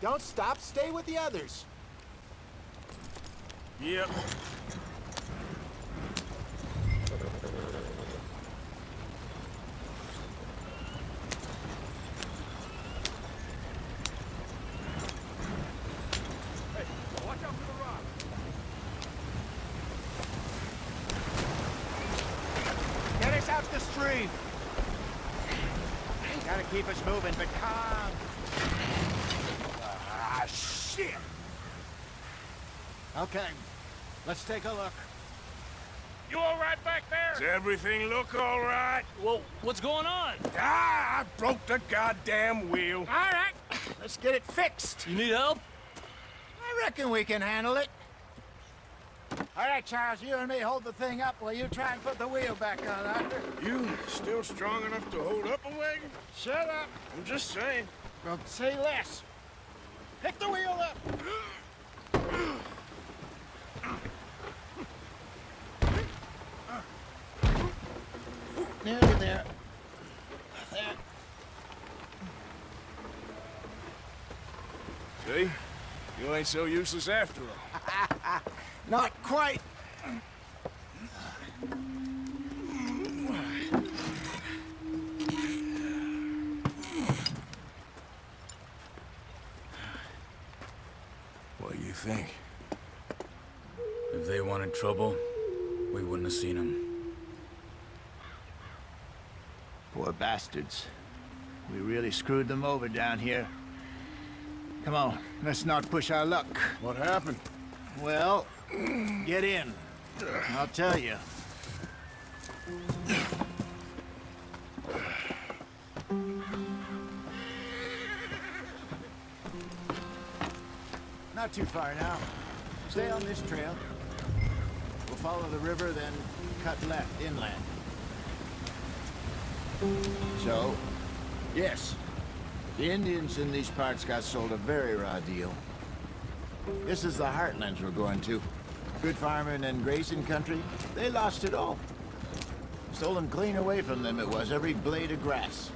Don't stop, stay with the others. Yep. Hey, watch out for the rock. Get us out the stream. Gotta keep us moving, but calm. Ah, shit! Okay, let's take a look. You all right back there? Does everything look all right? Well, what's going on? Ah, I broke the goddamn wheel. All right, let's get it fixed. You need help? I reckon we can handle it. All right, Charles, you and me hold the thing up while you try and put the wheel back on, Arthur. You still strong enough to hold up a wagon? Shut up. I'm just saying. Well, say less. Pick the wheel up. Nearly there. There. See? You ain't so useless after all. Not quite. What do you think? If they wanted trouble, we wouldn't have seen them. Poor bastards. We really screwed them over down here. Come on, let's not push our luck. What happened? Well, get in. I'll tell you. Not too far now. Stay on this trail. We'll follow the river, then cut left inland. So, yes, the Indians in these parts got sold a very raw deal. This is the heartlands we're going to. Good farming and grazing country, they lost it all. Stolen clean away from them it was, every blade of grass.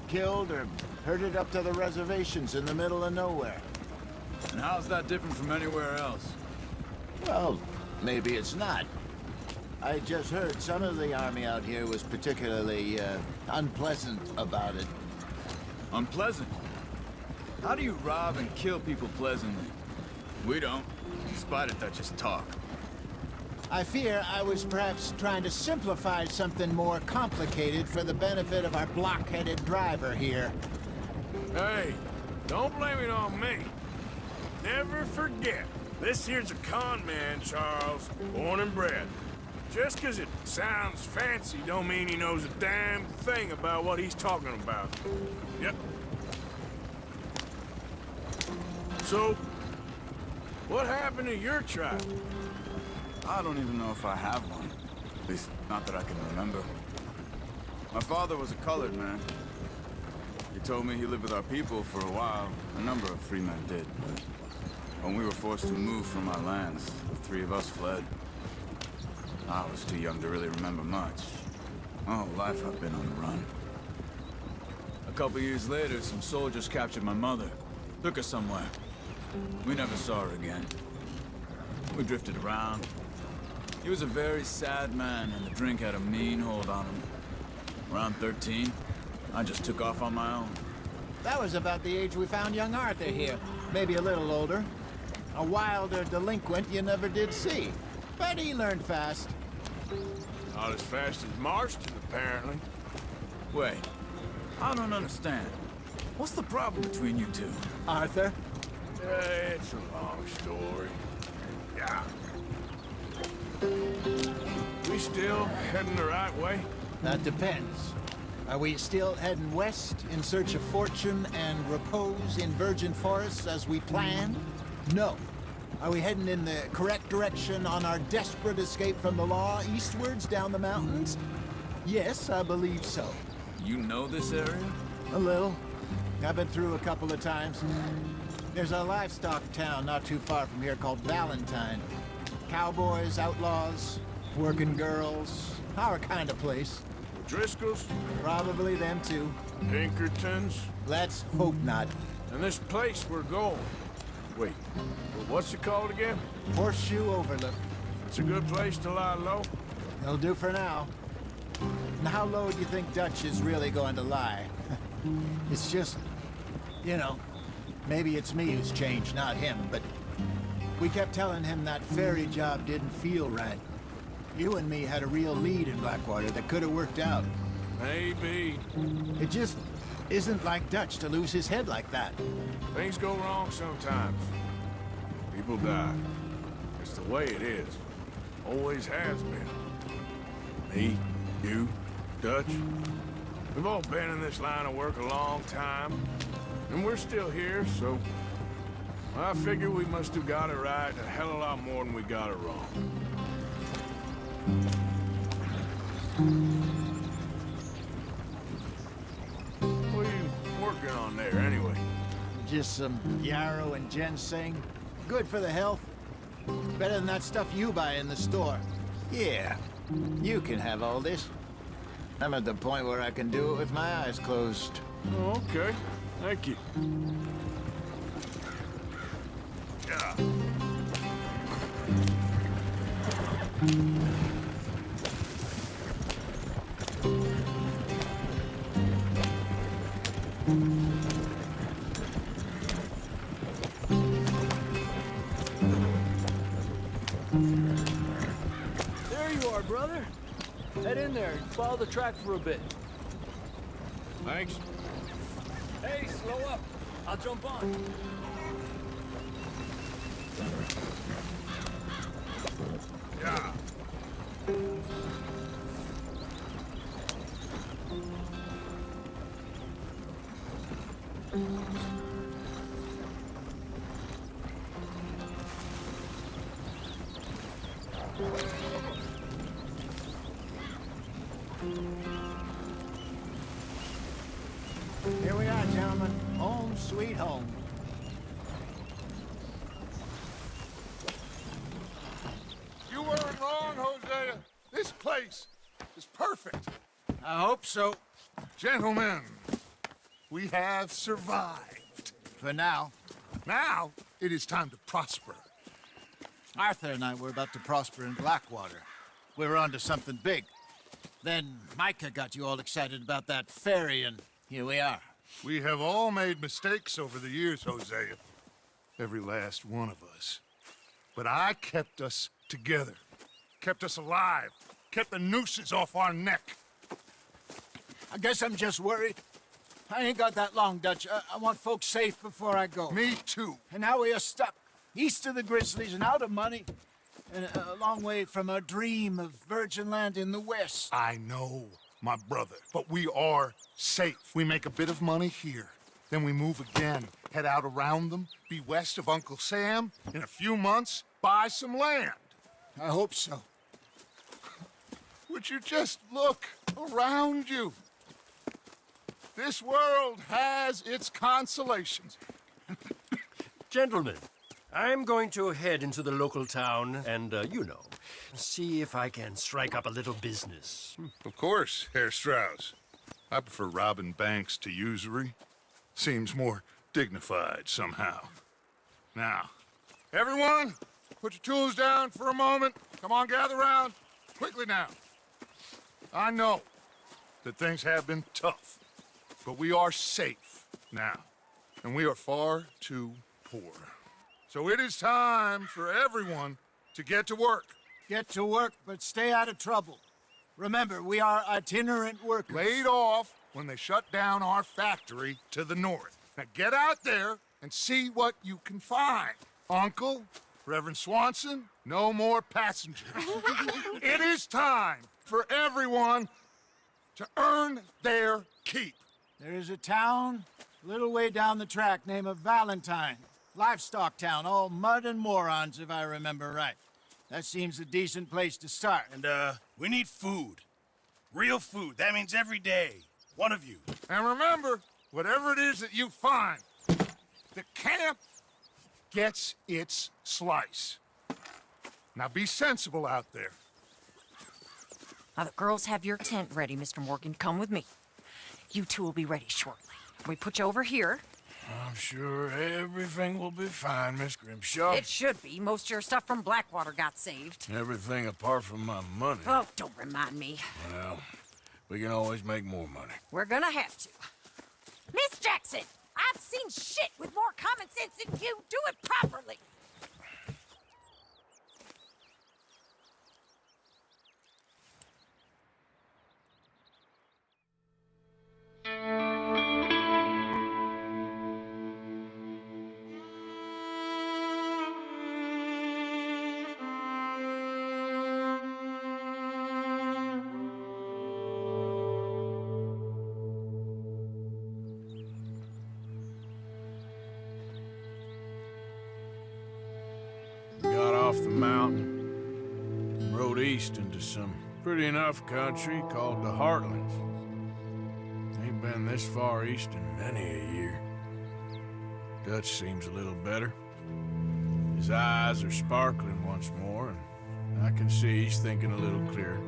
Killed or herded up to the reservations in the middle of nowhere. And how's that different from anywhere else? Well, maybe it's not. I just heard some of the army out here was particularly, unpleasant about it. Unpleasant? How do you rob and kill people pleasantly? We don't. Despite it, that's just talk. I fear I was perhaps trying to simplify something more complicated for the benefit of our block-headed driver here. Hey, don't blame it on me. Never forget, this here's a con man, Charles, born and bred. Just 'cause it sounds fancy don't mean he knows a damn thing about what he's talking about. Yep. So, what happened to your tribe? I don't even know if I have one. At least, not that I can remember. My father was a colored man. He told me he lived with our people for a while. A number of free men did, but when we were forced to move from our lands, the three of us fled. I was too young to really remember much. My whole life I've been on the run. A couple years later, some soldiers captured my mother. Took her somewhere. We never saw her again. We drifted around. He was a very sad man, and the drink had a mean hold on him. Around 13, I just took off on my own. That was about the age we found young Arthur here. Maybe a little older. A wilder delinquent you never did see. But he learned fast. Not as fast as Marston, apparently. Wait, I don't understand. What's the problem between you two? Arthur? It's a long story. Yeah. We still heading the right way? That depends. Are we still heading west in search of fortune and repose in virgin forests as we planned? No. Are we heading in the correct direction on our desperate escape from the law eastwards down the mountains? Yes, I believe so. You know this area? A little. I've been through a couple of times. There's a livestock town not too far from here called Valentine. Cowboys, outlaws, working girls, our kind of place. Driscoll's? Probably them too. Pinkertons? Let's hope not. And this place we're going. Wait, what's it called again? Horseshoe Overlook. It's a good place to lie low. It'll do for now. And how low do you think Dutch is really going to lie? It's just, you know, maybe it's me who's changed, not him, but we kept telling him that ferry job didn't feel right. You and me had a real lead in Blackwater that could have worked out. Maybe. It just isn't like Dutch to lose his head like that. Things go wrong sometimes. People die. It's the way it is. Always has been. Me, you, Dutch. We've all been in this line of work a long time. And we're still here, so... I figure we must have got it right a hell of a lot more than we got it wrong. What are you working on there, anyway? Just some yarrow and ginseng. Good for the health. Better than that stuff you buy in the store. Yeah, you can have all this. I'm at the point where I can do it with my eyes closed. Oh, okay. Thank you. Yeah. There you are, brother. Head in there and follow the track for a bit. Thanks. Hey, slow up. I'll jump on. Yeah. Here we are, gentlemen. Home sweet home. You weren't wrong, Hosea. This place is perfect. I hope so. Gentlemen, we have survived. For now. Now, it is time to prosper. Arthur and I were about to prosper in Blackwater. We were onto something big. Then Micah got you all excited about that ferry, and here we are. We have all made mistakes over the years, Hosea. Every last one of us. But I kept us together. Kept us alive. Kept the nooses off our neck. I guess I'm just worried. I ain't got that long, Dutch. I want folks safe before I go. Me too. And now we are stuck, east of the Grizzlies and out of money, and a long way from our dream of virgin land in the west. I know, my brother, but we are safe. We make a bit of money here. Then we move again, head out around them, be west of Uncle Sam. In a few months, buy some land. I hope so. Would you just look around you? This world has its consolations. Gentlemen, I'm going to head into the local town and, see if I can strike up a little business. Of course, Herr Strauss. I prefer robbing banks to usury. Seems more dignified somehow. Now, everyone, put your tools down for a moment. Come on, gather round. Quickly now. I know that things have been tough, but we are safe now, and we are far too poor. So it is time for everyone to get to work. Get to work, but stay out of trouble. Remember, we are itinerant workers. Laid off when they shut down our factory to the north. Now get out there and see what you can find. Uncle, Reverend Swanson, no more passengers. It is time for everyone to earn their keep. There is a town a little way down the track named Valentine. Livestock town, all mud and morons, if I remember right. That seems a decent place to start. And, we need food. Real food. That means every day. One of you. And remember, whatever it is that you find, the camp gets its slice. Now be sensible out there. Now, the girls have your tent ready, Mr. Morgan. Come with me. You two will be ready shortly. We put you over here, I'm sure everything will be fine, Miss Grimshaw. It should be. Most of your stuff from Blackwater got saved. Everything apart from my money. Oh, don't remind me. Well, we can always make more money. We're gonna have to. Miss Jackson, I've seen shit with more common sense than you. Do it properly. Got off the mountain, rode east into some pretty enough country called the Heartlands. Ain't been this far east in many a year. Dutch seems a little better. His eyes are sparkling once more, and I can see he's thinking a little clearer.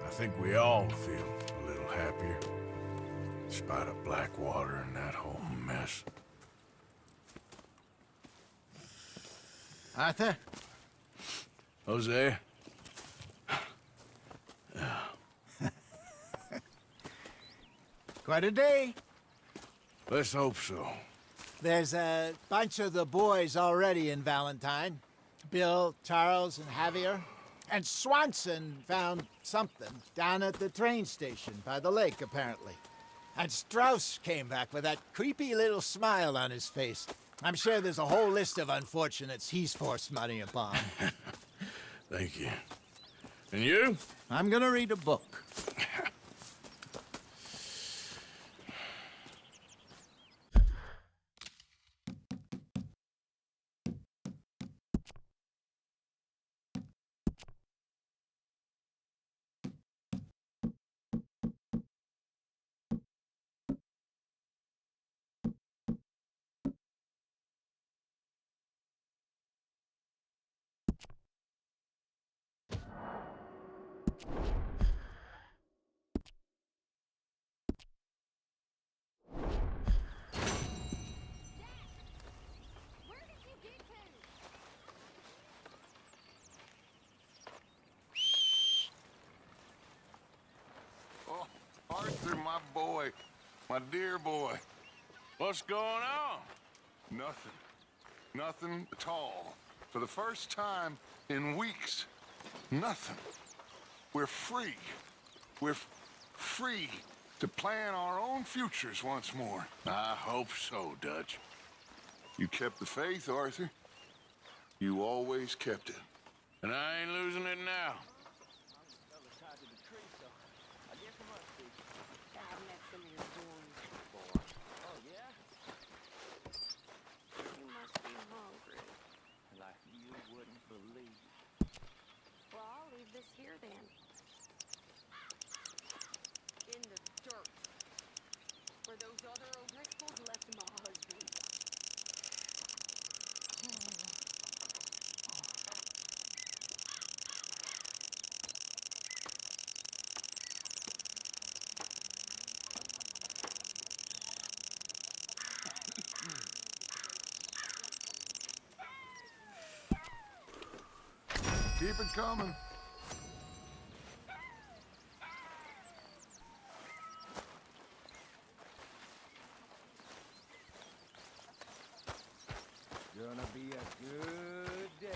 I think we all feel a little happier, in spite of Blackwater and that whole mess. Arthur? Jose? Quite a day. Let's hope so. There's a bunch of the boys already in Valentine. Bill, Charles, and Javier. And Swanson found something down at the train station by the lake, apparently. And Strauss came back with that creepy little smile on his face. I'm sure there's a whole list of unfortunates he's forced money upon. Thank you. And you? I'm gonna read a book. Oh, Arthur, my boy. My dear boy. What's going on? Nothing. Nothing at all. For the first time in weeks. Nothing. We're free. We're free to plan our own futures once more. I hope so, Dutch. You kept the faith, Arthur. You always kept it. And I ain't losing it now. Here then. In the dirt. Where those other O'Driscolls left my husband. Keep it coming. Gonna be a good day.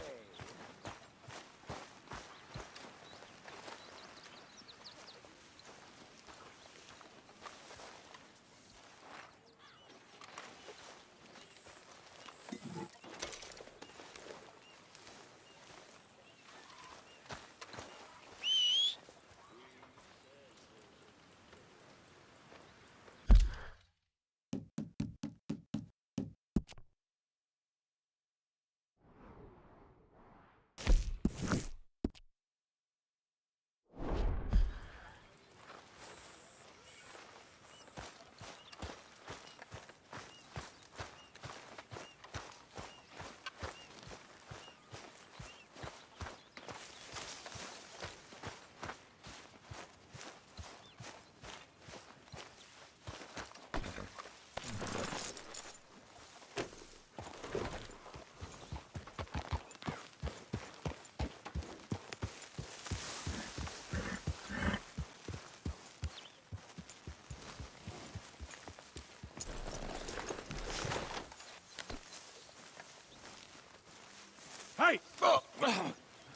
Hey!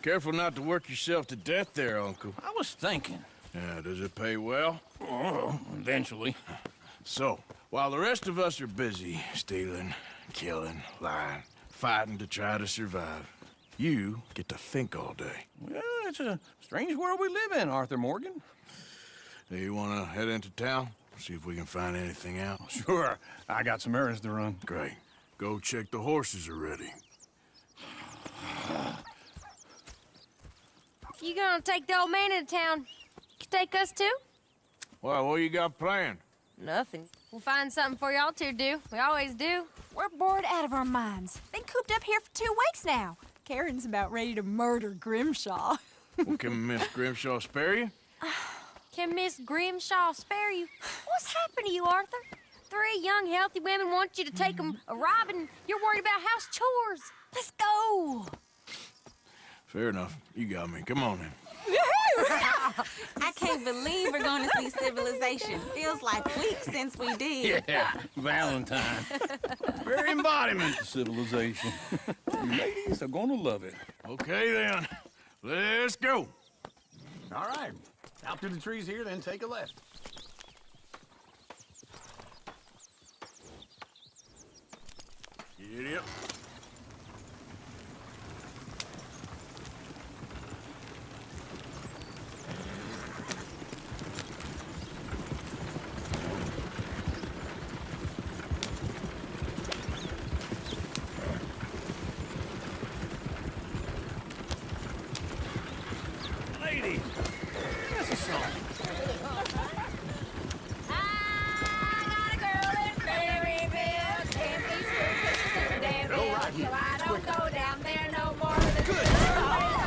Careful not to work yourself to death there, Uncle. I was thinking. Yeah, does it pay well? Oh, eventually. So, while the rest of us are busy stealing, killing, lying, fighting to try to survive, you get to think all day. Well, it's a strange world we live in, Arthur Morgan. Hey, you wanna head into town? See if we can find anything out? Sure. I got some errands to run. Great. Go check the horses are ready. You gonna take the old man into town? You take us too? Well, what you got planned? Nothing. We'll find something for y'all to do. We always do. We're bored out of our minds. Been cooped up here for 2 weeks now. Karen's about ready to murder Grimshaw. Well, can Miss Grimshaw spare you? Can Miss Grimshaw spare you? What's happened to you, Arthur? 3 young, healthy women want you to take them a robbing. You're worried about house chores. Let's go. Fair enough. You got me. Come on in. I can't believe we're going to see civilization. Feels like weeks since we did. Yeah, Valentine. Very embodiment of civilization. You ladies are gonna love it. Okay, then. Let's go. All right. Out through the trees here, then take a left. Idiot. Ladies, that's a song. I got a girl in Berryville. Can't be screwed 'cause she's too damn big. So I don't go down there no more. Good.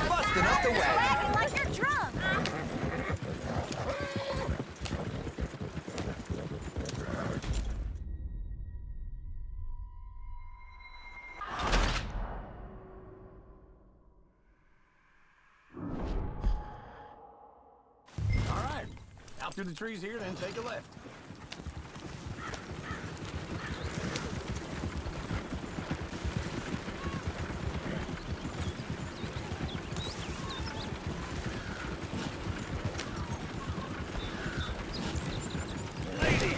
Busting up the wagon. Acting like you're drunk. All right. Out through the trees here, then take a left. Ladies,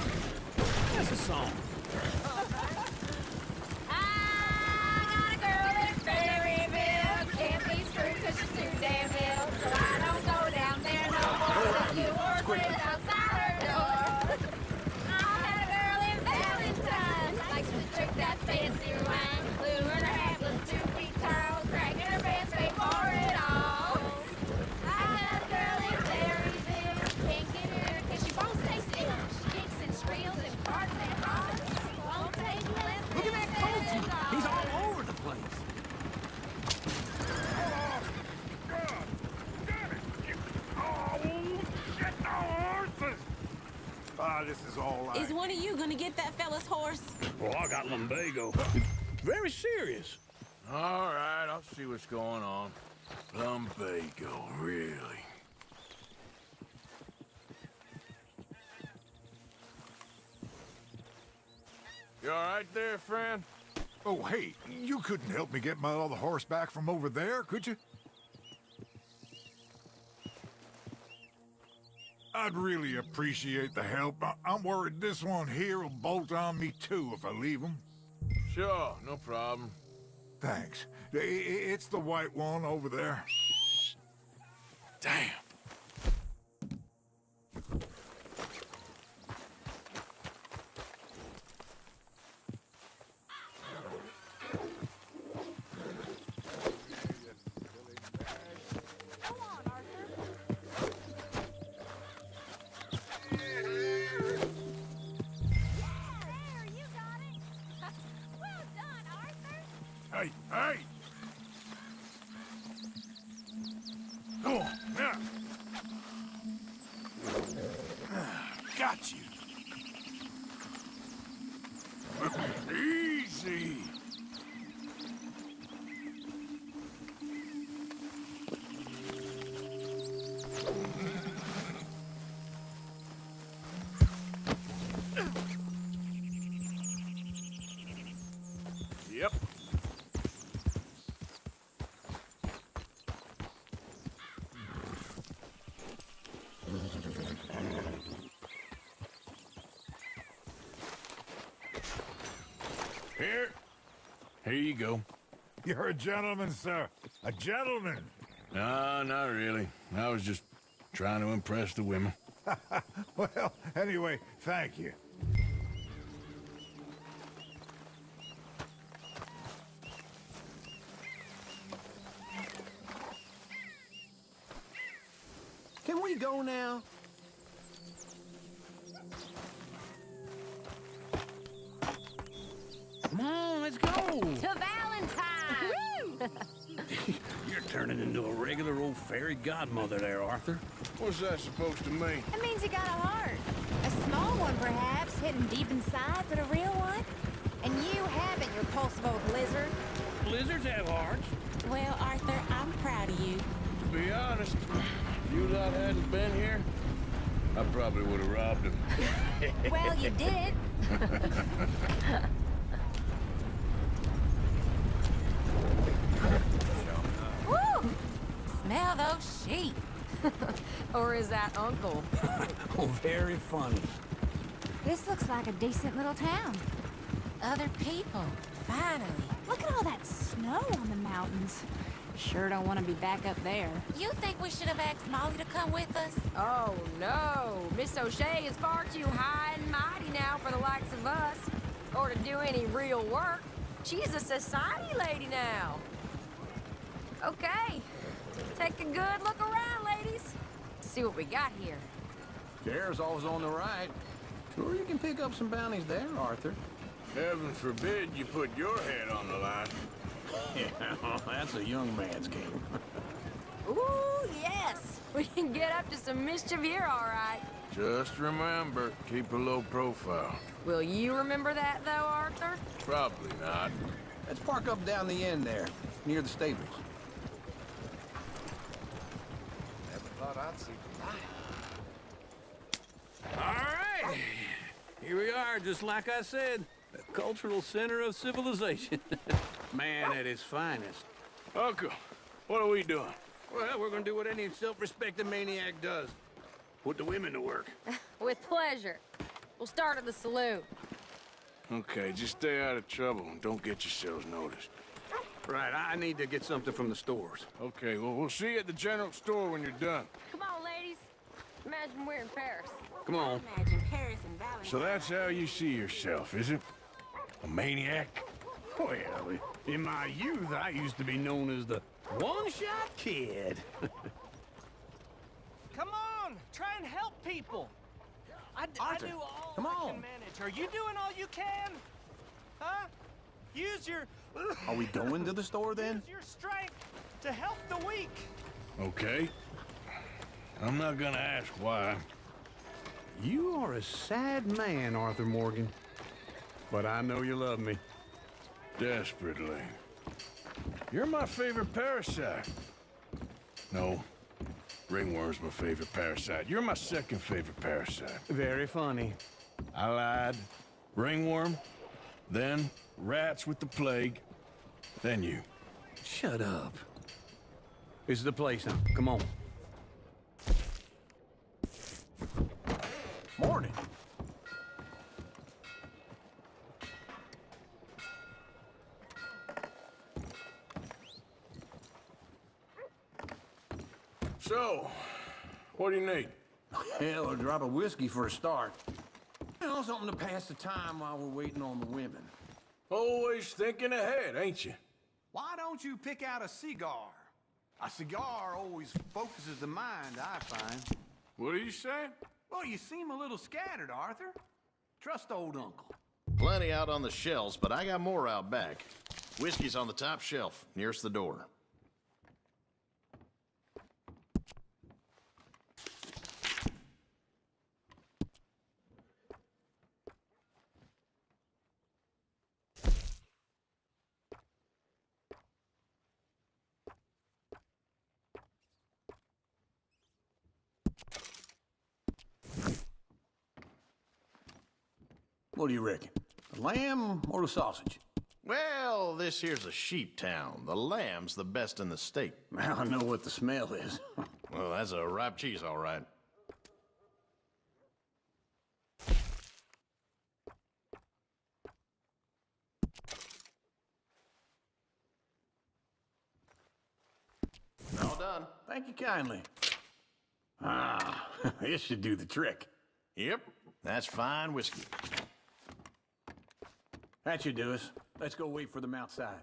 that's a song. I got a girl in Berryville. Can't be screwed 'cause she's too damn ill. So I don't go down there no more. You horses outside her door. I had a girl in Valentine. Likes to drink that fancy wine. Blue in her hat was 2 feet tall. Cracking her pants before it all. I had a girl in Berryville. Can't get her 'cause she won't stay still. She kicks and squeals and barks and hollers. Won't take less Look at that coach. He's all over the place. This is all Is one of you going to get that fella's horse? Oh, I got lumbago. Very serious. All right, I'll see what's going on. Lumbago, really? You all right there, friend? Oh, hey, you couldn't help me get my other horse back from over there, could you? I'd really appreciate the help. I'm worried this one here will bolt on me too if I leave him. Sure, no problem. Thanks. It's the white one over there. Damn. Hey, hey! Come on, now! Got you! Easy! Yep. Here you go. You're a gentleman, sir. A gentleman. No, not really. I was just trying to impress the women. Well, anyway, thank you. Can we go now? Come on, let's go. To Valentine! You're turning into a regular old fairy godmother there, Arthur. What's that supposed to mean? It means you got a heart. A small one, perhaps, hidden deep inside, but a real one. And you haven't, you repulsive old lizard. Lizards have hearts. Well, Arthur, I'm proud of you. To be honest, if you lot hadn't been here, I probably would have robbed him. Well, you did. Woo! Smell those sheep. Or is that Uncle? Oh, very funny. This looks like a decent little town. Other people, finally. Look at all that snow on the mountains. Sure don't want to be back up there. You think we should have asked Molly to come with us? Oh, no. Miss O'Shea is far too high and mighty now for the likes of us. Or to do any real work. She's a society lady now. Okay. Take a good look around, ladies. See what we got here. Chair's always on the right. Sure you can pick up some bounties there, Arthur. Heaven forbid you put your head on the line. Yeah, that's a young man's game. Ooh, yes. We can get up to some mischief here, all right. Just remember, keep a low profile. Will you remember that, though, Arthur? Probably not. Let's park up down the end there, near the stables. Never thought I'd see the light. All right. Here we are, just like I said. The cultural center of civilization. Man at his finest. Uncle, what are we doing? Well, we're gonna do what any self-respecting maniac does. Put the women to work. With pleasure. We'll start at the saloon. Okay, just stay out of trouble and don't get yourselves noticed. Right, I need to get something from the stores. Okay, well, we'll see you at the general store when you're done. Come on, ladies. Imagine we're in Paris. Come on. Imagine Paris and Valentine. So that's how you see yourself, is it? A maniac? Well, in my youth, I used to be known as the one-shot kid. Come on, try and help people. I Arthur, do all come I on. can manage. Are you doing all you can? Huh? Use your... Are we going to the store then? Use your strength to help the weak. Okay. I'm not gonna ask why. You are a sad man, Arthur Morgan. But I know you love me. Desperately. You're my favorite parasite. No. Ringworm's my favorite parasite. You're my second favorite parasite. Very funny. I lied. Ringworm, then rats with the plague, then you. Shut up. This is the place now. Come on. Morning. So, what do you need? Hell, a drop of whiskey for a start. You know, something to pass the time while we're waiting on the women. Always thinking ahead, ain't you? Why don't you pick out a cigar? A cigar always focuses the mind, I find. What are you saying? Well, you seem a little scattered, Arthur. Trust old Uncle. Plenty out on the shelves, but I got more out back. Whiskey's on the top shelf, nearest the door. What do you reckon? The lamb or the sausage? Well, this here's a sheep town. The lamb's the best in the state. I know what the smell is. Well, that's a ripe cheese, all right. done. Thank you kindly. Ah, this should do the trick. Yep, that's fine whiskey. That should do us. Let's go wait for them outside.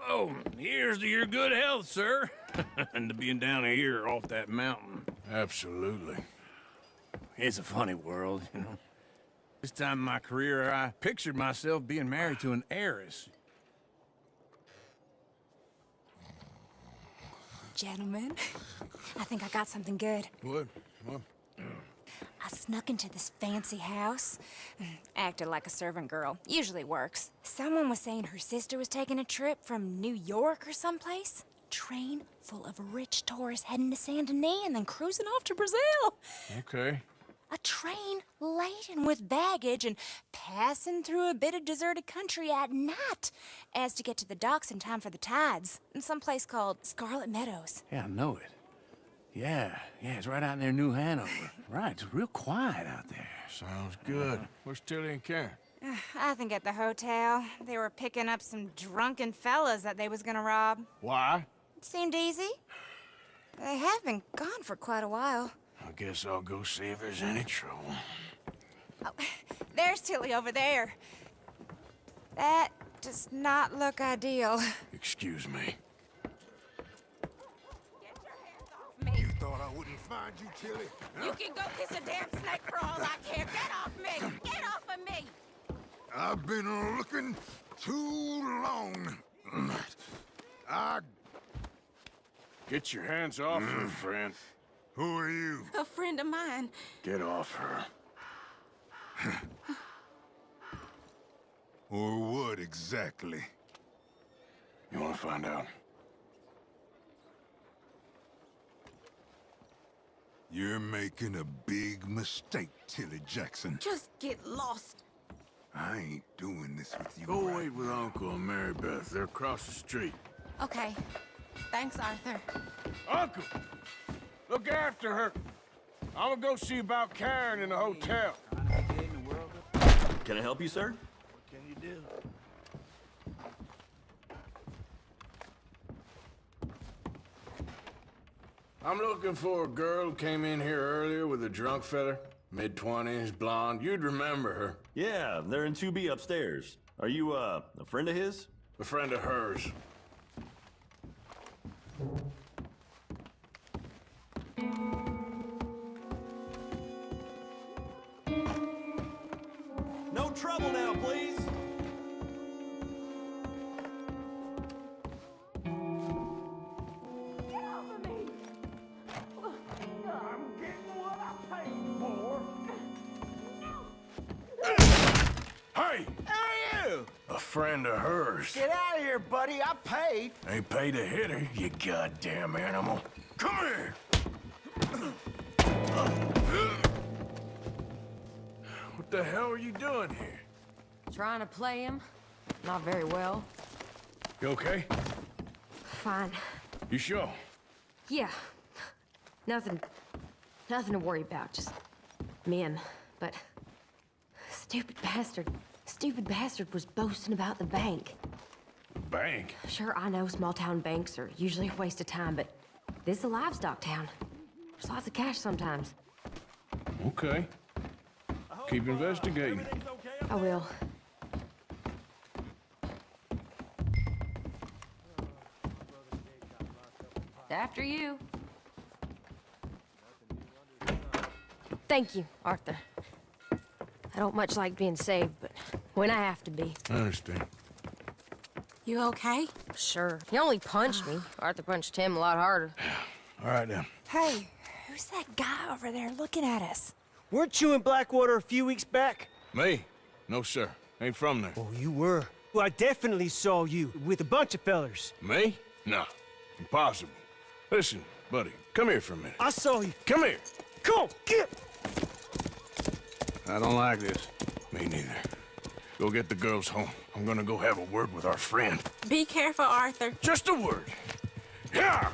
Oh, here's to your good health, sir. And to being down here off that mountain. Absolutely. It's a funny world, you know. This time in my career, I pictured myself being married to an heiress. Gentlemen, I think I got something good. What? I snuck into this fancy house. Acted like a servant girl. Usually works. Someone was saying her sister was taking a trip from New York or someplace. Train full of rich tourists heading to Saint Denis and then cruising off to Brazil. Okay. A train laden with baggage and passing through a bit of deserted country at night as to get to the docks in time for the tides in some place called Scarlet Meadows. Yeah, I know it. Yeah, it's right out near New Hanover. Right, it's real quiet out there. Sounds good. Where's Tilly and Karen? I think at the hotel. They were picking up some drunken fellas that they was gonna rob. Why? It seemed easy. They have been gone for quite a while. I guess I'll go see if there's any trouble. Oh, there's Tilly over there. That does not look ideal. Excuse me. You thought I wouldn't find you, Tilly? You can go kiss a damn snake for all I care. Get off me! I've been looking too long. Get your hands off her, friend. Who are you? A friend of mine. Get off her. Or what exactly? You want to find out? You're making a big mistake, Tilly Jackson. Just get lost. I ain't doing this with you. Go right wait with Uncle and Mary Beth. They're across the street. Okay. Thanks, Arthur. Uncle! Look after her. I'm gonna go see about Karen in the hotel. Can I help you, sir? What can you do? I'm looking for a girl who came in here earlier with a drunk fella. Mid-20s, blonde. You'd remember her. Yeah, they're in 2B upstairs. Are you, a friend of his? A friend of hers. No trouble now, please. Hey! Who are you? A friend of hers. Get out of here, buddy. I paid. Ain't paid to hit her, you goddamn animal. Come here! What the hell are you doing here? Trying to play him. Not very well. You okay? Fine. You sure? Yeah. Nothing to worry about. Just men. But stupid bastard was boasting about the bank. Bank? Sure, I know small town banks are usually a waste of time, but this is a livestock town. There's lots of cash sometimes. Okay. Keep investigating. I will. After you. Thank you, Arthur. I don't much like being saved, but when I have to be. I understand. You okay? Sure. He only punched me. Arthur punched him a lot harder. All right, then. Hey, who's that guy over there looking at us? Weren't you in Blackwater a few weeks back? Me? No, sir. Ain't from there. Oh, you were. Well, I definitely saw you with a bunch of fellers. Me? No. Impossible. Listen, buddy, come here for a minute. I saw you. Come here. Come on, get! I don't like this. Me neither. Go get the girls home. I'm gonna go have a word with our friend. Be careful, Arthur. Just a word. Yeah!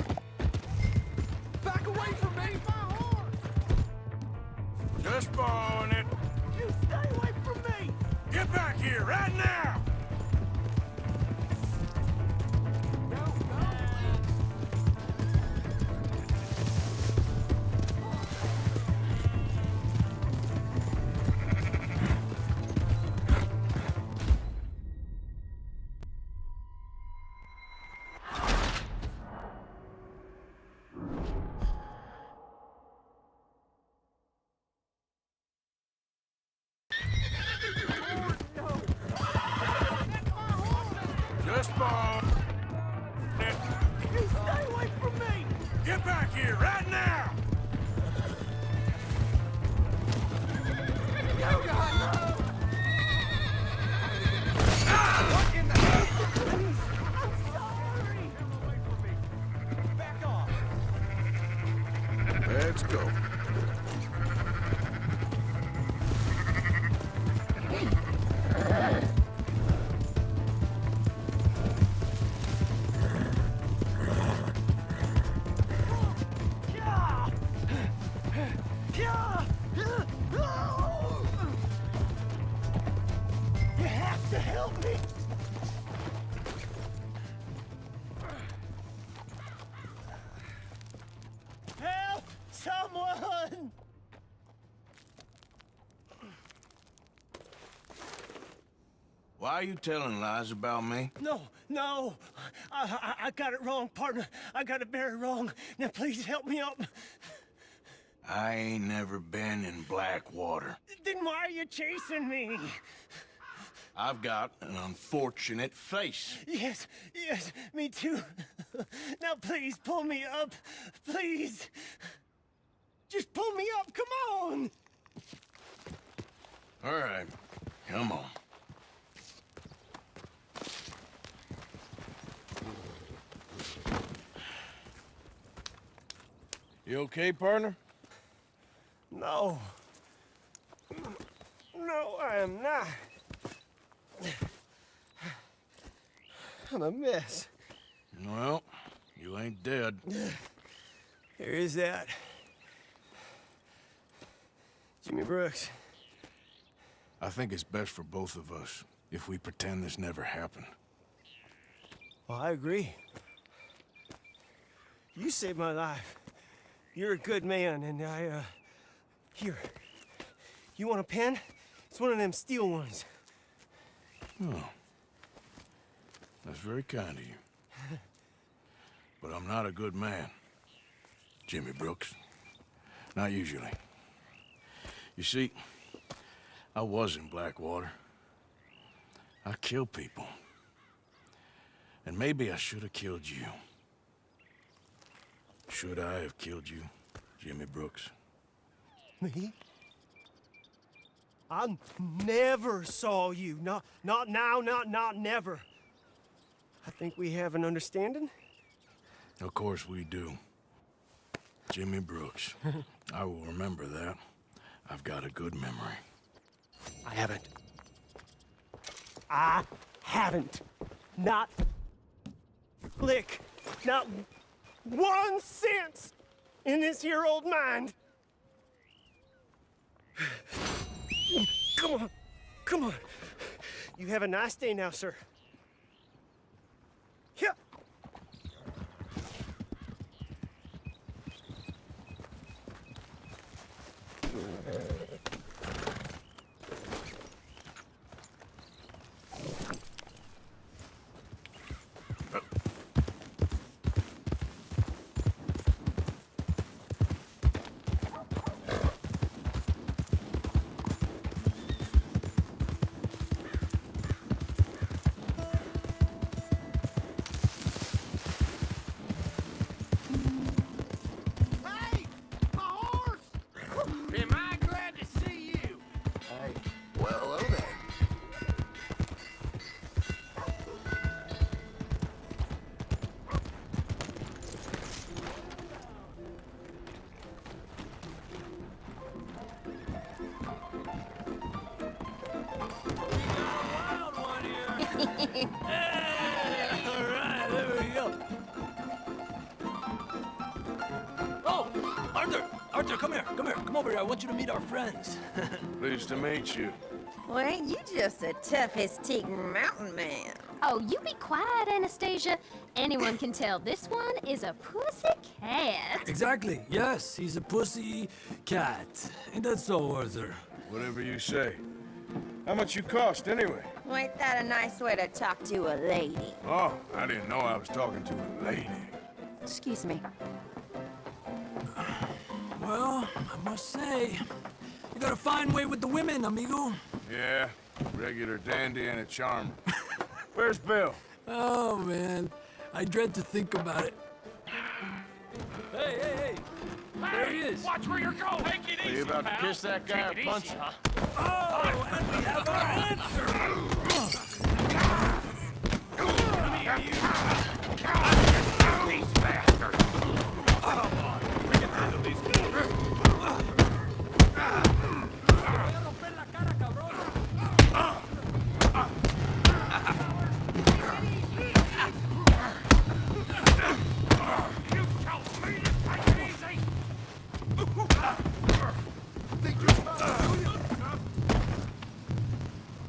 Back away from me! My horse! Just borrowing it. You stay away from me! Get back here right now! Just borrow it. You stay away from me! Get back here right now! You got no! What in the hell? I'm sorry! Away from me! Back off! Let's go. You have to help me! Help! Someone! Why are you telling lies about me? No. I got it wrong, partner. I got it very wrong. Now, please help me up. I ain't never been in Blackwater. Then why are you chasing me? I've got an unfortunate face. Yes, yes, me too. Now please pull me up. Please. Just pull me up, come on. All right, come on. You okay, partner? No. No, I am not. I'm a mess. Well, you ain't dead. There is that. Jimmy Brooks. I think it's best for both of us if we pretend this never happened. Well, I agree. You saved my life. You're a good man, and here. You want a pen? It's one of them steel ones. Oh. That's very kind of you. But I'm not a good man, Jimmy Brooks. Not usually. You see, I was in Blackwater. I killed people. And maybe I should have killed you. Should I have killed you, Jimmy Brooks? Me? I never saw you. Not now, not never. I think we have an understanding. Of course we do. Jimmy Brooks. I will remember that. I've got a good memory. I haven't. I haven't. Not flick. Not 1 cent in this here old mind. Come on. Come on. You have a nice day now, sir. Yeah. All right, there we go. Oh, Arthur! Arthur, come here, come here. Come over here. I want you to meet our friends. Pleased to meet you. Well, ain't you just a tough-as-teak mountain man? Oh, you be quiet, Anastasia. Anyone can tell this one is a pussy cat. Exactly. Yes, he's a pussy cat. Ain't that so, Arthur? Whatever you say. How much you cost, anyway? Well, ain't that a nice way to talk to a lady? Oh, I didn't know I was talking to a lady. Excuse me. Well, I must say, you got a fine way with the women, amigo. Yeah, regular dandy and a charmer. Where's Bill? Oh, man. I dread to think about it. Hey, hey, hey! There he is! Watch where you're going! Take it easy, Are you about to kiss that guy or punch him? Oh, and we have our answer! Come here, you! These bastards! Come on, we can handle these guys.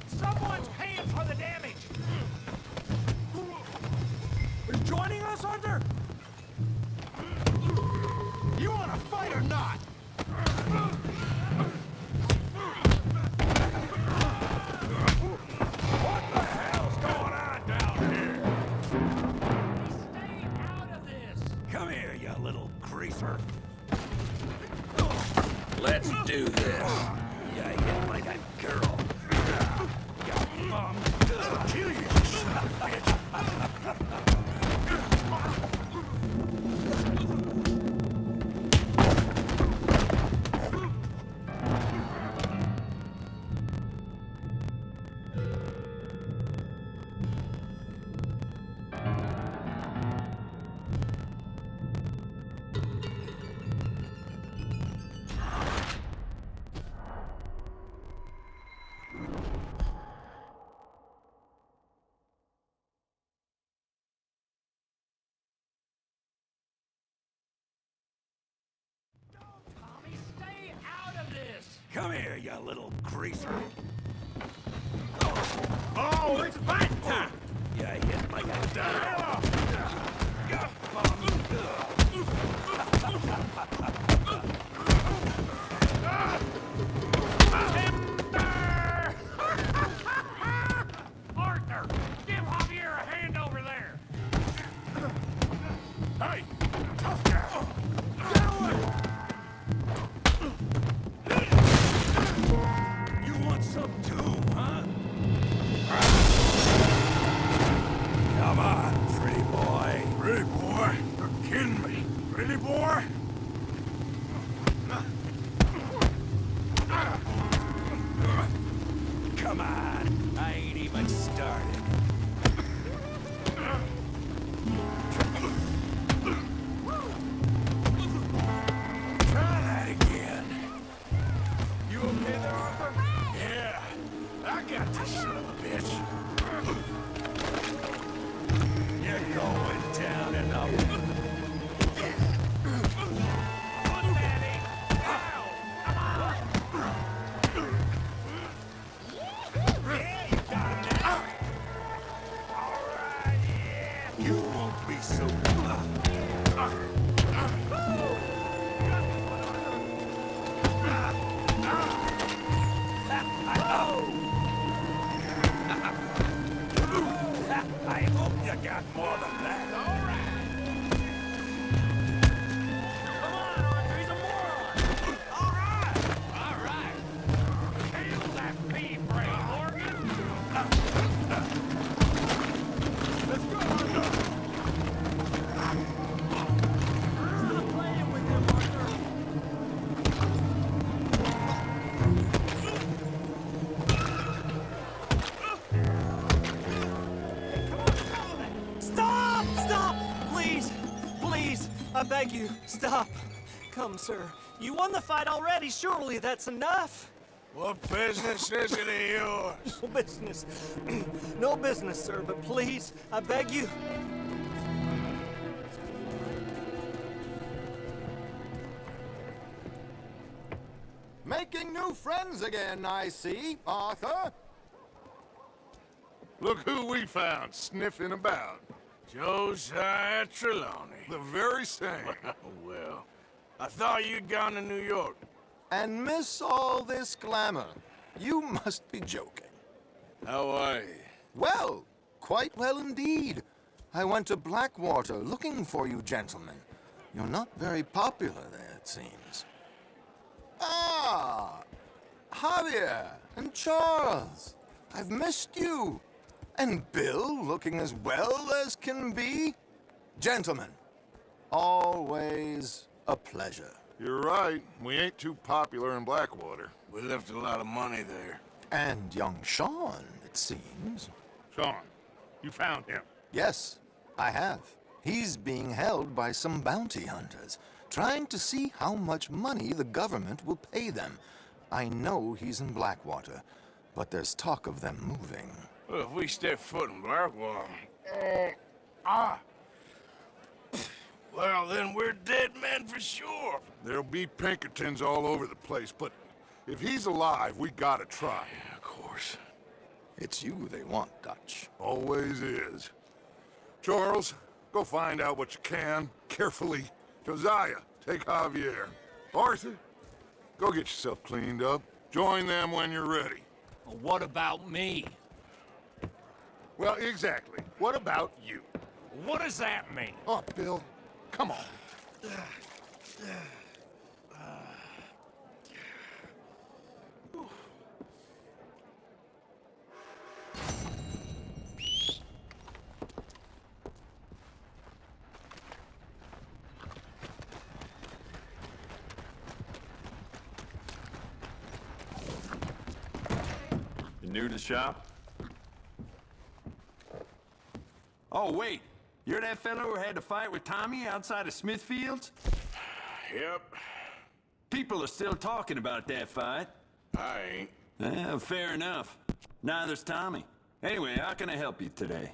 Someone's paying for the damage. Are you joining us, Arthur? You want to fight or not? What the hell's going on down here? Stay out of this. Come here, you little greaser. Let's do this. Yeah, hit like a girl. Yeah, Come here, you little greaser. Oh, it's fight time! You hit like a dime. Arthur, give Javier a hand over there. Hey, tough guy. You want some too, huh? Come on, pretty boy. Pretty boy, you're kidding me. Pretty boy? Come on, I ain't even started. Try that again. You okay there, Arthur? Yeah, I got this son of a bitch. You're going down in the... You won't be so... I hope you got more than that. All right. Come on, Arthur, he's a moron. All right. All right. Hail that pea brain, Morgan. Let's go, Arthur. Stop playing with him, Arthur. Stop! Stop! Please! Please! I beg you, stop. Come, sir. You won the fight already. Surely that's enough. What business is it of yours? No business. No business, sir, but please, I beg you. Making new friends again, I see, Arthur. Look who we found sniffing about. Josiah Trelawney. The very same. Well, I thought you'd gone to New York. And miss all this glamour. You must be joking. How are you? Well, quite well indeed. I went to Blackwater looking for you gentlemen. You're not very popular there, it seems. Ah! Javier and Charles. I've missed you. And Bill looking as well as can be. Gentlemen, always a pleasure. You're right. We ain't too popular in Blackwater. We left a lot of money there. And young Sean, it seems. Sean, you found him. Yes, I have. He's being held by some bounty hunters, trying to see how much money the government will pay them. I know he's in Blackwater, but there's talk of them moving. Well, if we step foot in Blackwater... Well, then we're dead men for sure. There'll be Pinkertons all over the place, but if he's alive, we gotta try. Of course. It's you they want, Dutch. Always is. Charles, go find out what you can, carefully. Josiah, take Javier. Arthur, go get yourself cleaned up. Join them when you're ready. Well, what about me? Well, exactly. What about you? What does that mean? Oh, Bill, come on. You new to the shop? Oh, wait. You're that fellow who had to fight with Tommy outside of Smithfield's? Yep. People are still talking about that fight. I ain't. Fair enough. Neither's Tommy. Anyway, how can I help you today?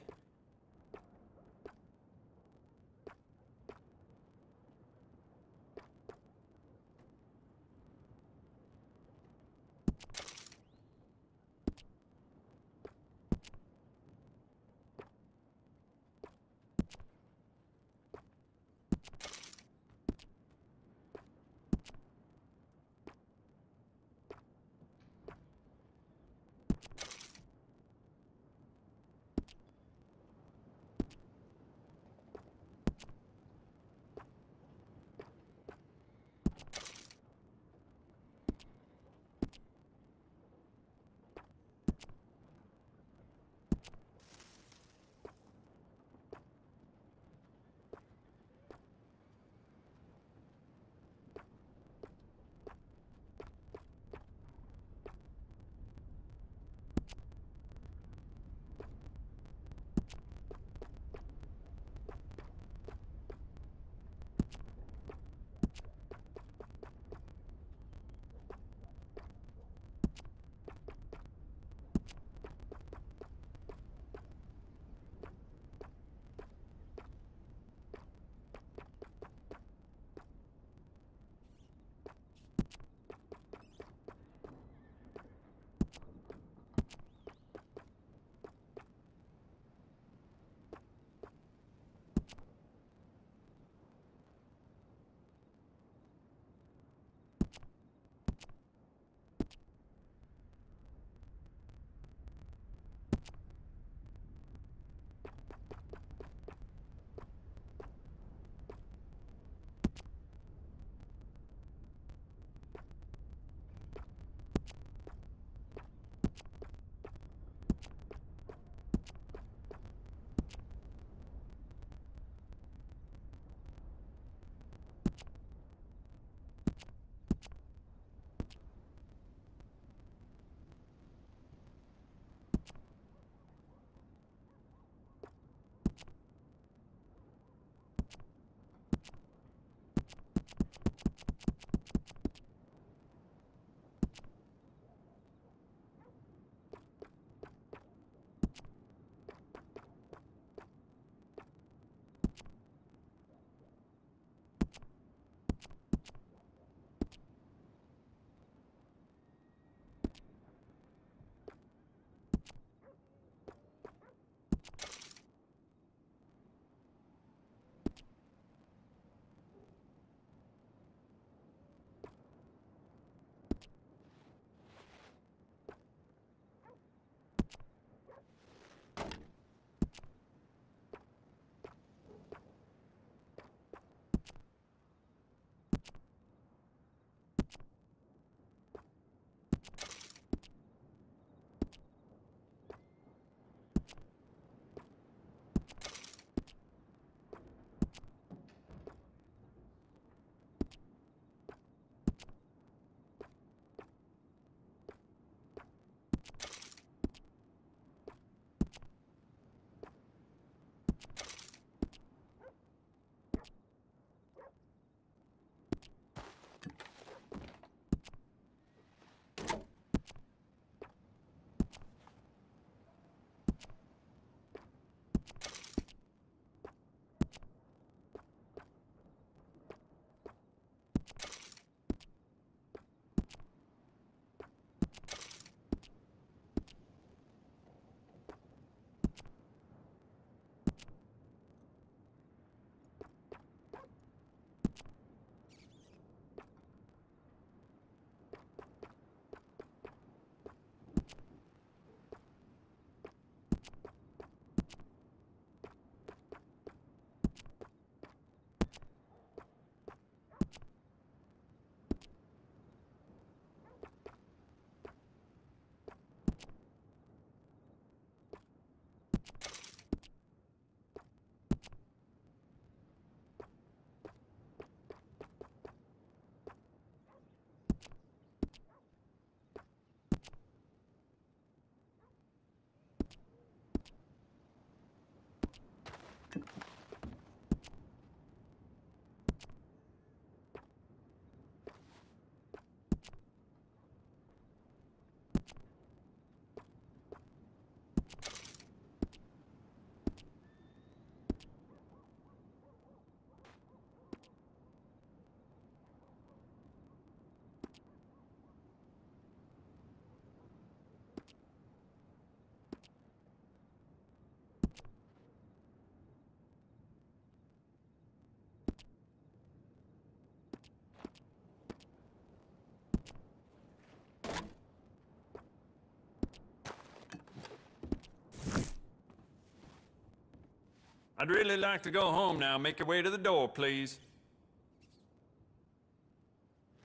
I'd really like to go home now. Make your way to the door, please.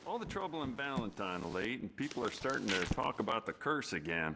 All the trouble in Valentine late, and people are starting to talk about the curse again.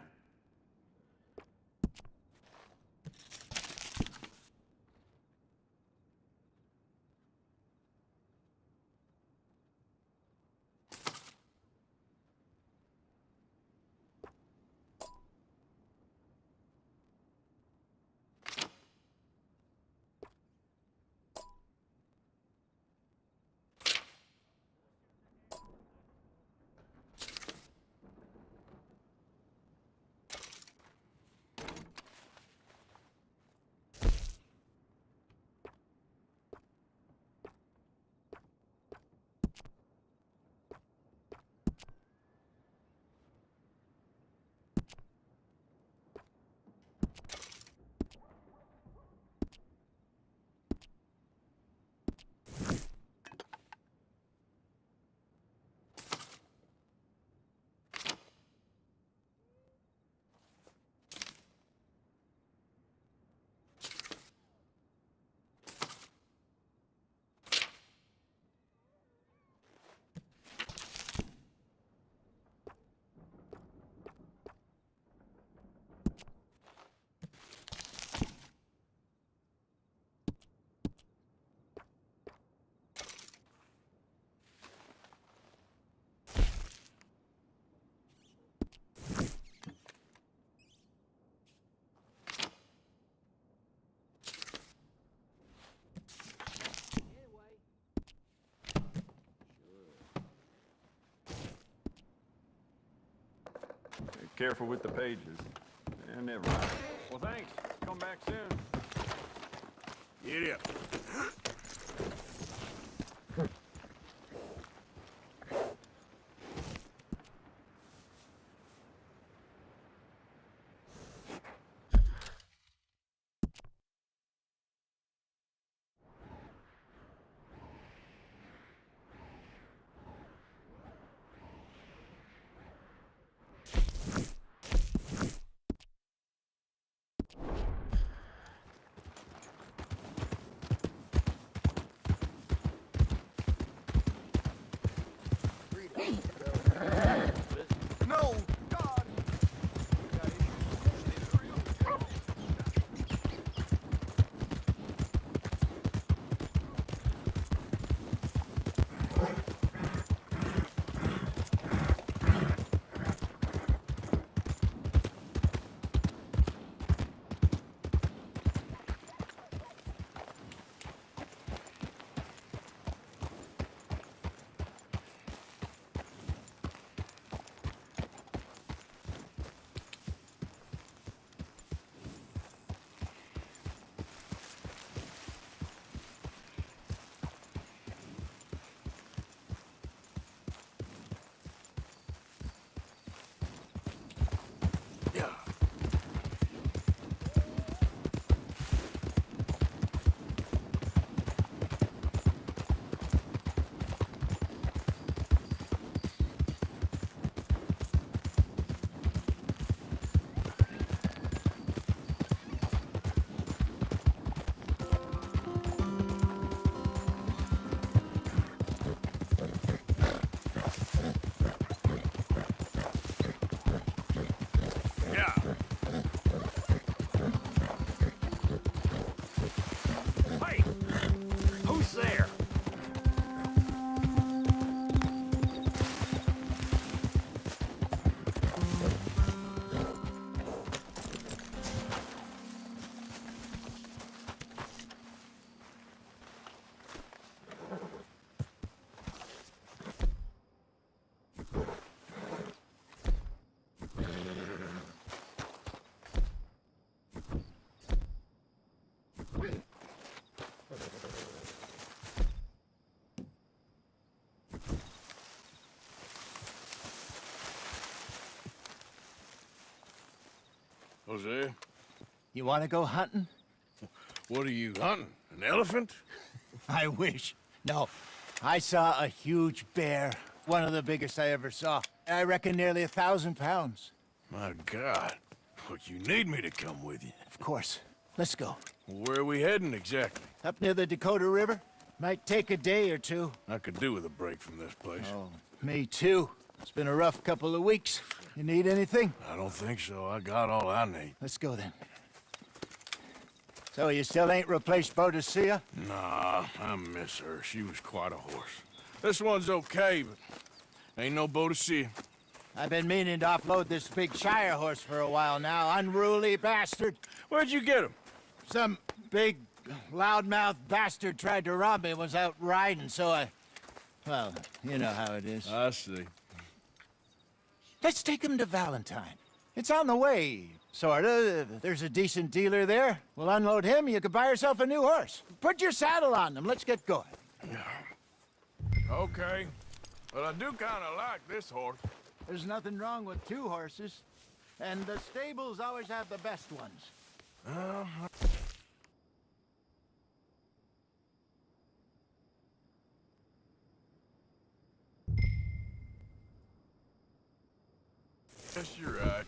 Careful with the pages. Yeah, never mind. Well, thanks. Come back soon. Giddy up. Jose, You want to go hunting? what are you hunting? An elephant? I wish. No. I saw a huge bear. One of the biggest I ever saw. I reckon nearly 1,000 pounds. My God. Look, you need me to come with you. Of course. Let's go. Where are we heading exactly? Up near the Dakota River. Might take a day or two. I could do with a break from this place. Oh, me too. It's been a rough couple of weeks. You need anything? I don't think so. I got all I need. Let's go then. So you still ain't replaced Boadicea? Nah, I miss her. She was quite a horse. This one's okay, but ain't no Boadicea. I've been meaning to offload this big Shire horse for a while now. Unruly bastard. Where'd you get him? Some big, loudmouth bastard tried to rob me and was out riding, so I... Well, you know how it is. I see. Let's take him to Valentine. It's on the way, sorta. There's a decent dealer there. We'll unload him, you could buy yourself a new horse. Put your saddle on them, let's get going. Okay. But I do kind of like this horse. There's nothing wrong with two horses. And the stables always have the best ones. Guess you're right.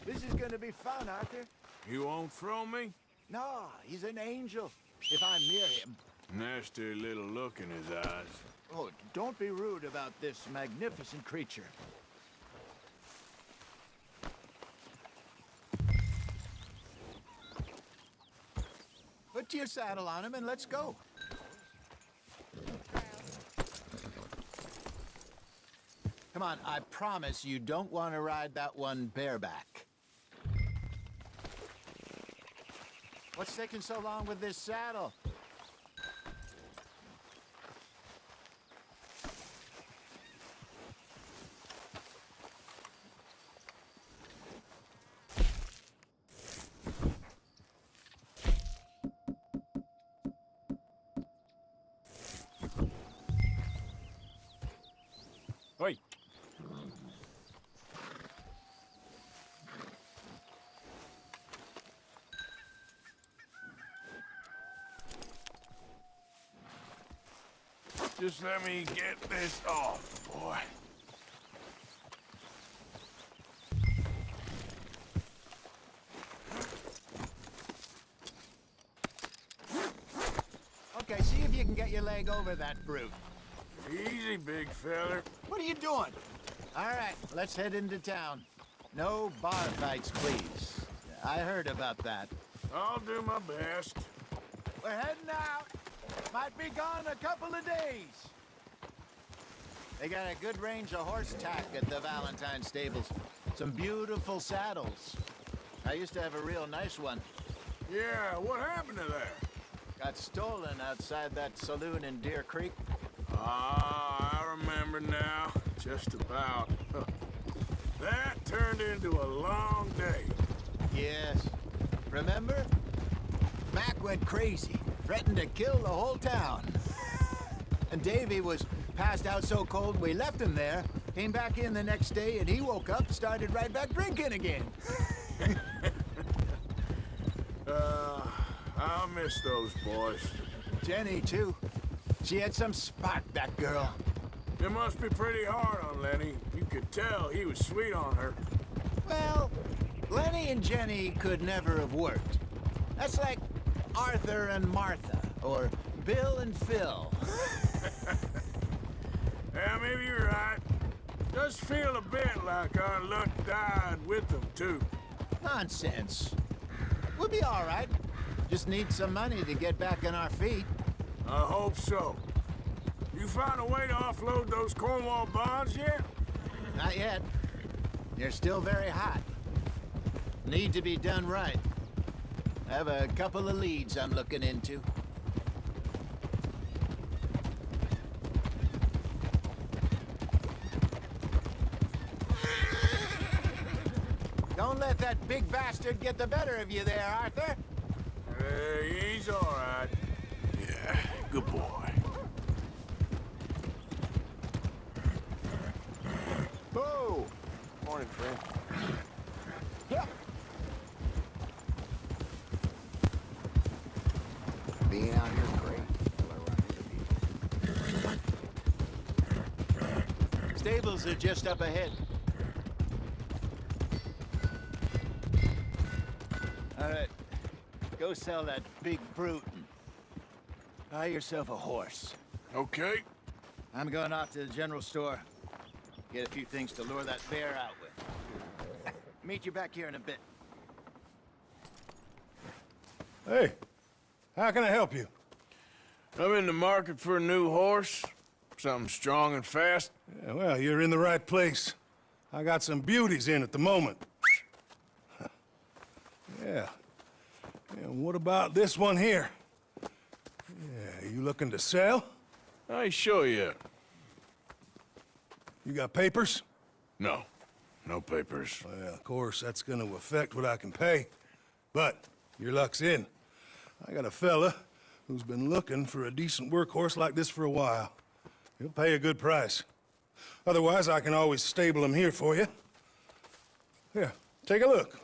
This is gonna be fun, Arthur. You won't throw me? No, he's an angel. If I'm near him. Nasty little look in his eyes. Oh, don't be rude about this magnificent creature. Put your saddle on him and let's go. Come on, I promise you don't want to ride that one bareback. What's taking so long with this saddle? Wait. Just let me get this off, boy. Okay, see if you can get your leg over that brute. Easy, big feller. What are you doing? All right, let's head into town. No bar fights, please. I heard about that. I'll do my best. We're heading out. Might be gone a couple of days. They got a good range of horse tack at the Valentine stables. Some beautiful saddles. I used to have a real nice one. Yeah, what happened to that? Got stolen outside that saloon in Deer Creek. Ah, I remember now. Just about. That turned into a long day. Yes. Remember? Mac went crazy, threatened to kill the whole town. And Davy was passed out so cold we left him there, came back in the next day, and he woke up, started right back drinking again. I'll miss those boys. Jenny, too. She had some spark, that girl. It must be pretty hard on Lenny. You could tell he was sweet on her. Well, Lenny and Jenny could never have worked. That's like Arthur and Martha, or Bill and Phil. Yeah, maybe you're right. Does feel a bit like our luck died with them, too. Nonsense. We'll be all right. Just need some money to get back on our feet. I hope so. You found a way to offload those Cornwall bonds yet? Not yet. They're still very hot. Need to be done right. I have a couple of leads I'm looking into. Don't let that big bastard get the better of you there, Arthur. He's all right. Yeah, good boy. Whoa! Morning, friend. Being out here is great. Stables are just up ahead. All right, go sell that big brute and buy yourself a horse. Okay. I'm going off to the general store. Get a few things to lure that bear out with. Meet you back here in a bit. Hey, how can I help you? I'm in the market for a new horse. Something strong and fast. Yeah, well, you're in the right place. I got some beauties in at the moment. Yeah. And what about this one here? Yeah, you looking to sell? I ain't sure yet. You got papers? No. No papers. Well, of course, that's gonna affect what I can pay. But your luck's in. I got a fella who's been looking for a decent workhorse like this for a while. He'll pay a good price. Otherwise, I can always stable him here for you. Here, take a look.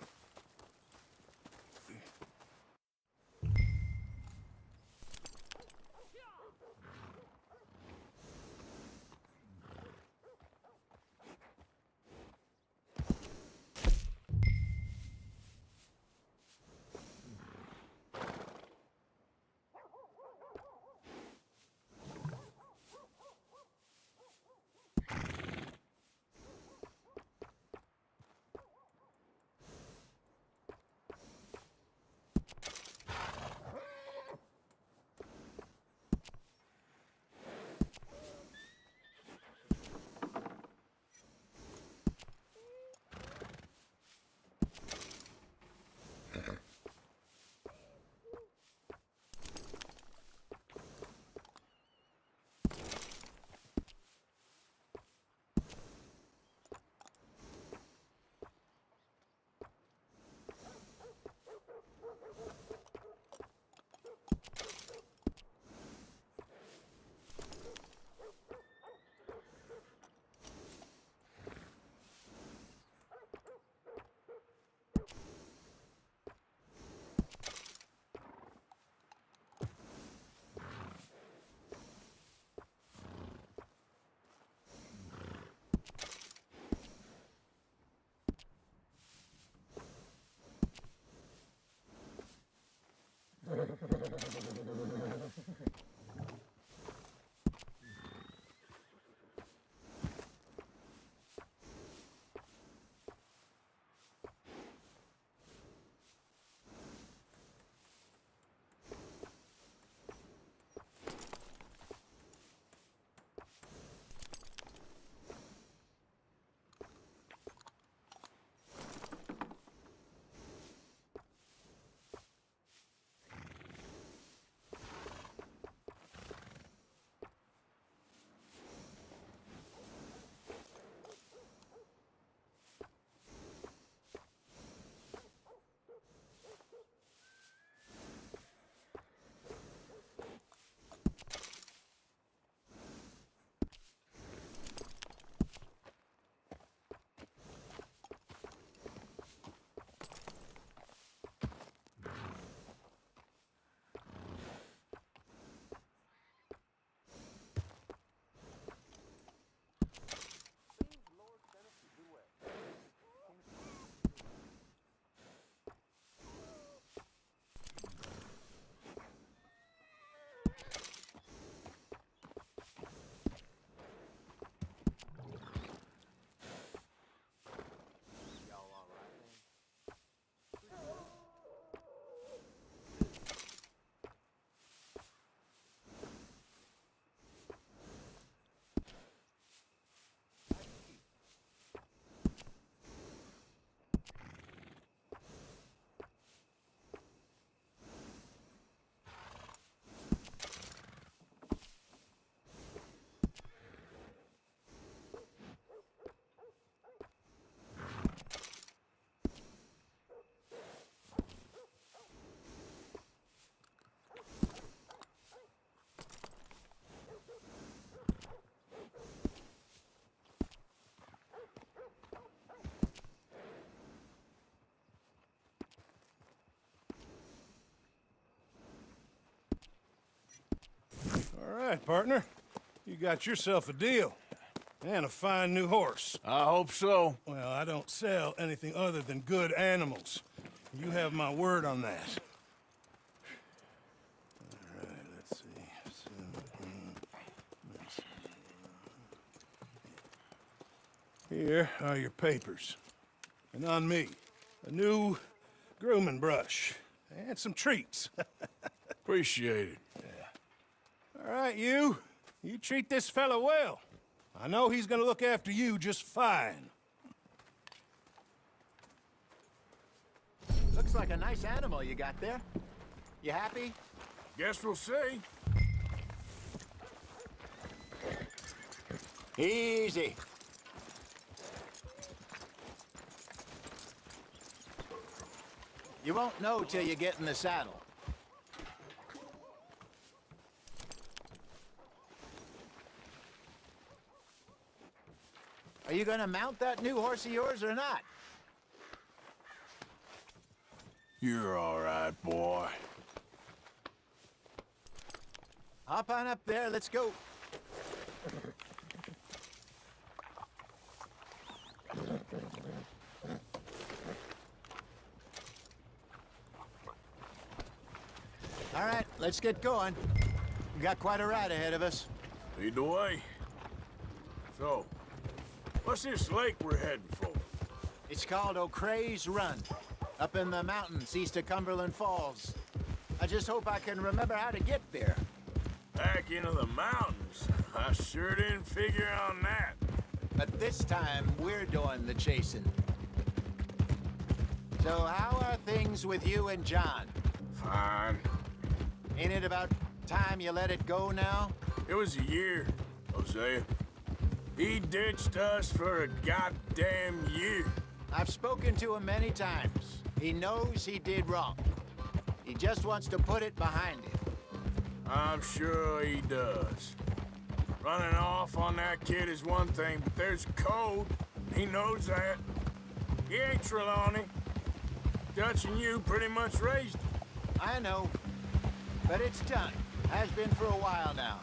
right, partner. You got yourself a deal. And a fine new horse. I hope so. Well, I don't sell anything other than good animals. You have my word on that. All right, let's see. Here are your papers. And on me, a new grooming brush. And some treats. Appreciate it. Yeah. All right, you. You treat this fella well. I know he's gonna look after you just fine. Looks like a nice animal you got there. You happy? Guess we'll see. Easy. You won't know till you get in the saddle. Are you gonna mount that new horse of yours or not? You're all right, boy. Hop on up there, let's go. All right, let's get going. We got quite a ride ahead of us. Lead the way. So, what's this lake we're heading for? It's called O'Creagh's Run, up in the mountains east of Cumberland Falls. I just hope I can remember how to get there. Back into the mountains? I sure didn't figure on that. But this time, we're doing the chasing. So how are things with you and John? Fine. Ain't it about time you let it go now? It was a year, Hosea. He ditched us for a goddamn year. I've spoken to him many times. He knows he did wrong. He just wants to put it behind him. I'm sure he does. Running off on that kid is one thing, but there's code. He knows that. He ain't Trelawney. Dutch and you pretty much raised him. I know. But it's done. Has been for a while now.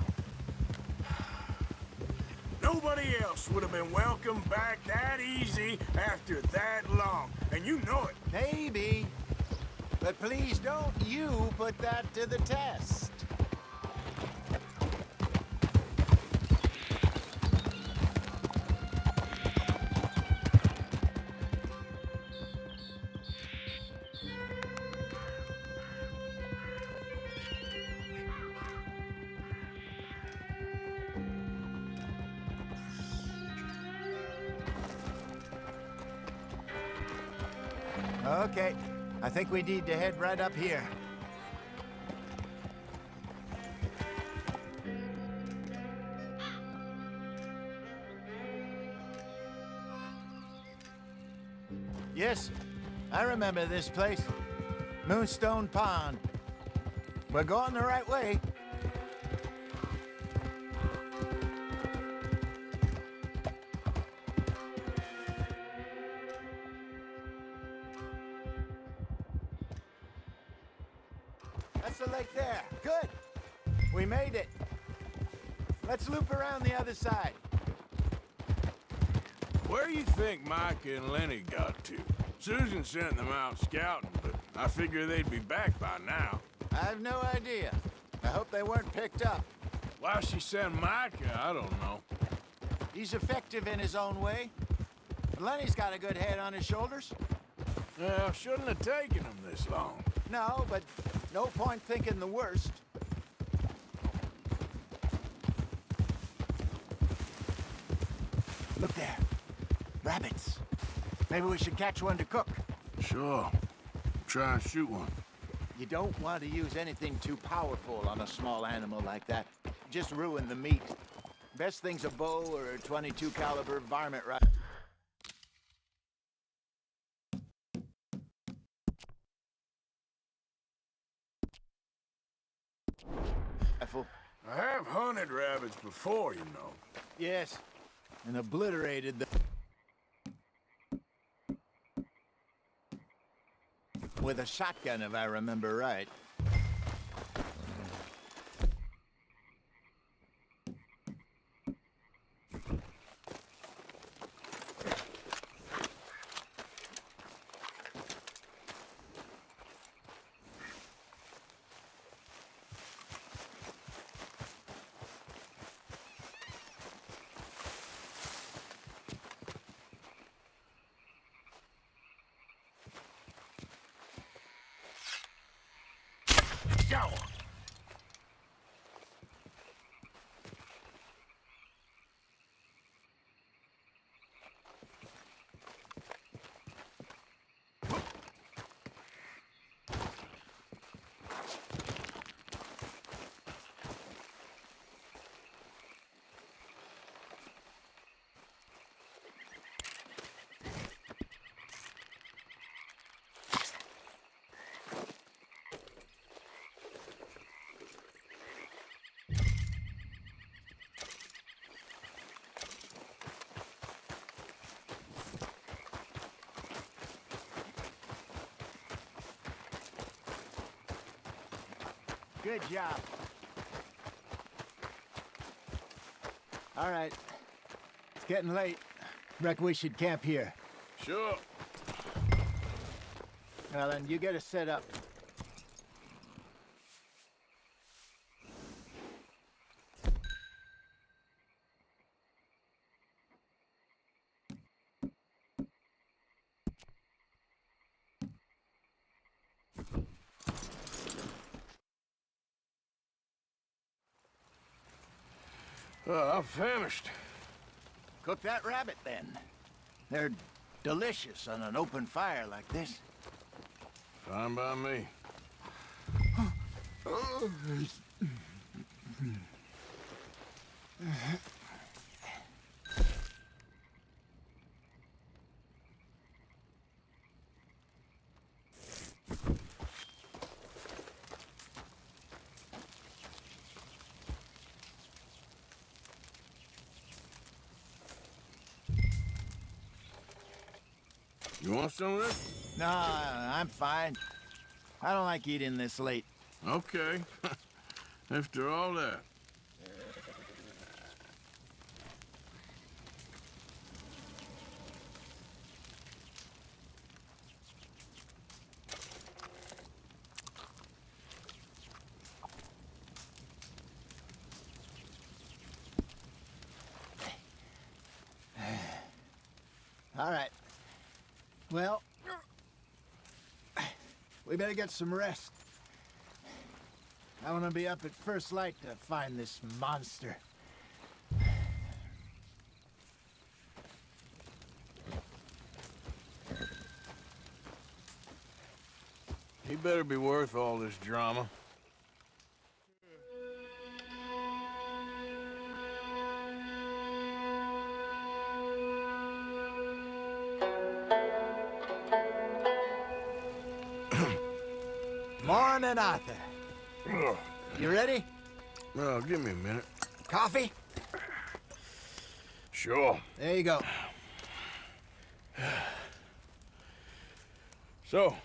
Nobody else would have been welcomed back that easy after that long. And you know it. Maybe. But please don't you put that to the test. Okay, I think we need to head right up here. Yes, I remember this place. Moonstone Pond. We're going the right way. That's the lake there. Good. We made it. Let's loop around the other side. Where you think Mike and Lenny got to? Susan sent them out scouting, but I figure they'd be back by now. I have no idea. I hope they weren't picked up. Why she sent Micah, I don't know. He's effective in his own way. Lenny's got a good head on his shoulders. Well, shouldn't have taken him this long. No, but no point thinking the worst. Look there. Rabbits. Maybe we should catch one to cook. Sure. Try and shoot one. You don't want to use anything too powerful on a small animal like that. Just ruin the meat. Best thing's a bow or a .22 caliber varmint rifle. I have hunted rabbits before, you know. Yes, and obliterated them with a shotgun, if I remember right. Good job. All right. It's getting late. Reckon we should camp here. Sure. Well, then you get us set up. I'm famished. Cook that rabbit, then. They're delicious on an open fire like this. Fine by me. You want some of this? No, I'm fine. I don't like eating this late. Okay. After all that. All right. Well, we better get some rest. I want to be up at first light to find this monster. He better be worth all this drama. Morning, Arthur. You ready? Well, give me a minute. Coffee? Sure. There you go. So,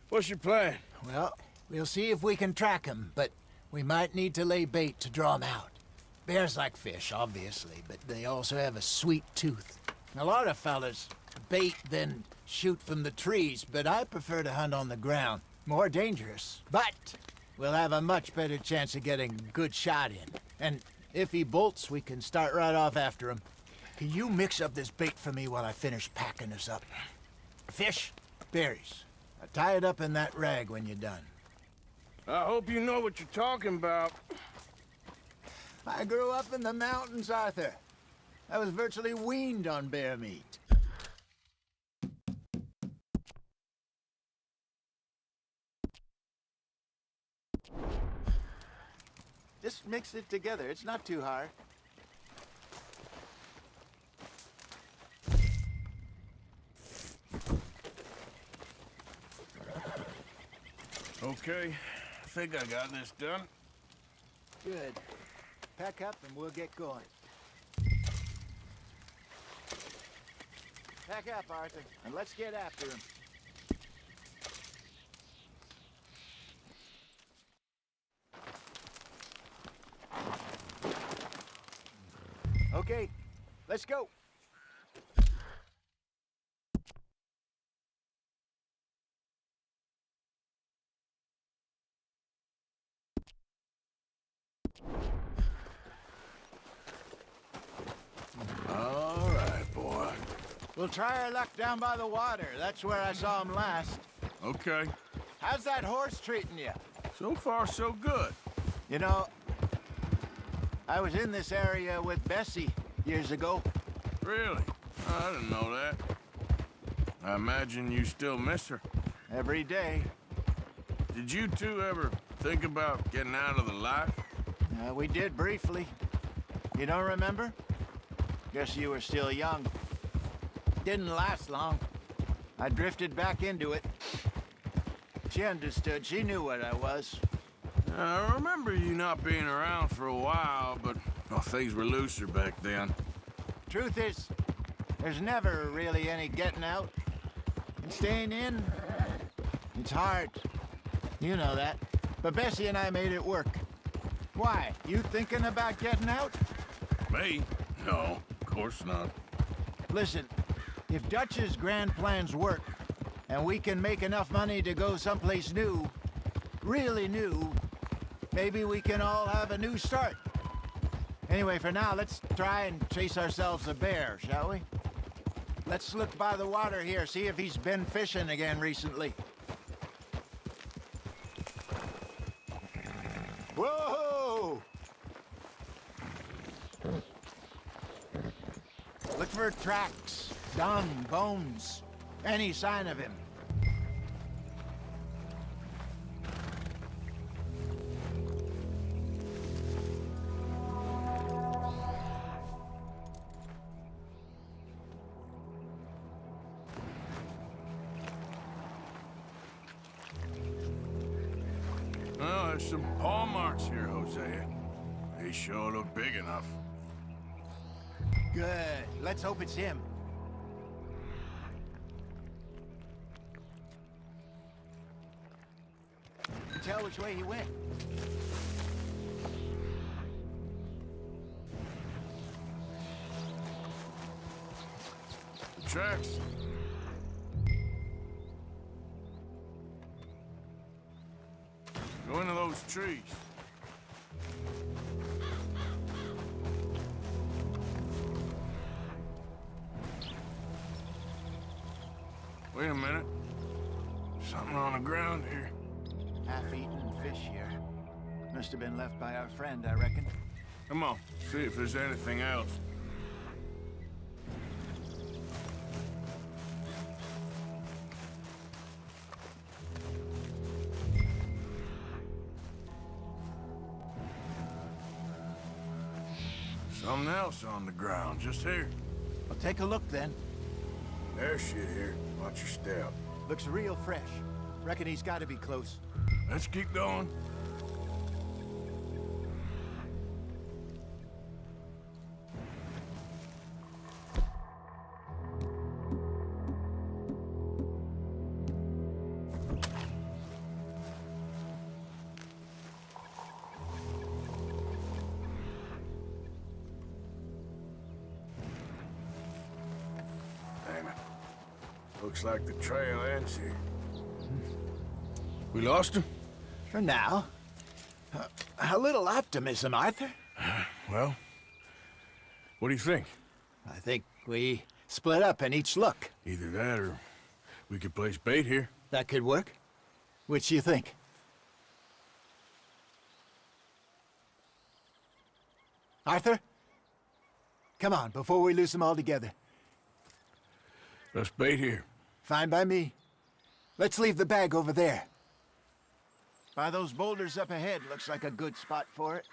what's your plan? Well, we'll see if we can track him, but we might need to lay bait to draw him out. Bears like fish, obviously, but they also have a sweet tooth. A lot of fellas bait, then shoot from the trees, but I prefer to hunt on the ground. More dangerous, but we'll have a much better chance of getting a good shot in. And if he bolts, we can start right off after him. Can you mix up this bait for me while I finish packing us up? Fish, berries. Tie it up in that rag when you're done. I hope you know what you're talking about. I grew up in the mountains, Arthur. I was virtually weaned on bear meat. Just mix it together. It's not too hard. Okay, I think I got this done. Good. Pack up and we'll get going. Pack up, Arthur, and let's get after him. Okay, let's go. All right, boy. We'll try our luck down by the water. That's where I saw him last. Okay. How's that horse treating you? So far, so good. You know, I was in this area with Bessie years ago. Really? I didn't know that. I imagine you still miss her. Every day. Did you two ever think about getting out of the life? We did briefly. You don't remember? Guess you were still young. Didn't last long. I drifted back into it. She understood. She knew what I was. I remember you not being around for a while, but well, things were looser back then. Truth is, there's never really any getting out. And staying in, it's hard. You know that. But Bessie and I made it work. Why? You thinking about getting out? Me? No, of course not. Listen, if Dutch's grand plans work, and we can make enough money to go someplace new, really new, maybe we can all have a new start. Anyway, for now, let's try and chase ourselves a bear, shall we? Let's look by the water here, see if he's been fishing again recently. Whoa! Look for tracks, dung, bones, any sign of him. Well, there's some paw marks here, Hosea. They sure look big enough. Good. Let's hope it's him. You tell which way he went. The tracks. Go into those trees. Wait a minute. Something on the ground here. Half-eaten fish here. Must have been left by our friend, I reckon. Come on, see if there's anything else. Something else on the ground, just here. Well, take a look then. There's shit here. Watch your step. Looks real fresh. Reckon he's got to be close. Let's keep going. Damn it. Looks like the trail ends here. We lost him? For now. A little optimism, Arthur. Well, what do you think? I think we split up and each look. Either that or we could place bait here. That could work. Which do you think? Arthur? Come on, before we lose them altogether. Let's bait here. Fine by me. Let's leave the bag over there. By those boulders up ahead, looks like a good spot for it.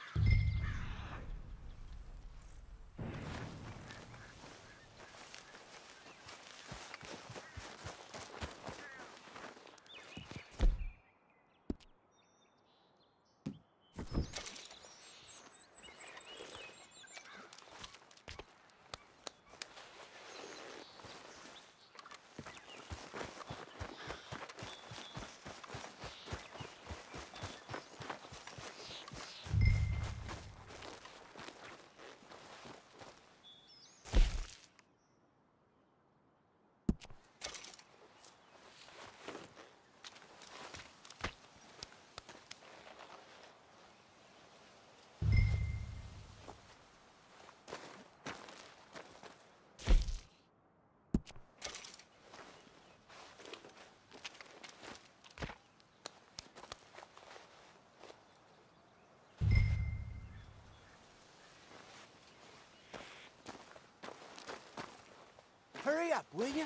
Hurry up, will you?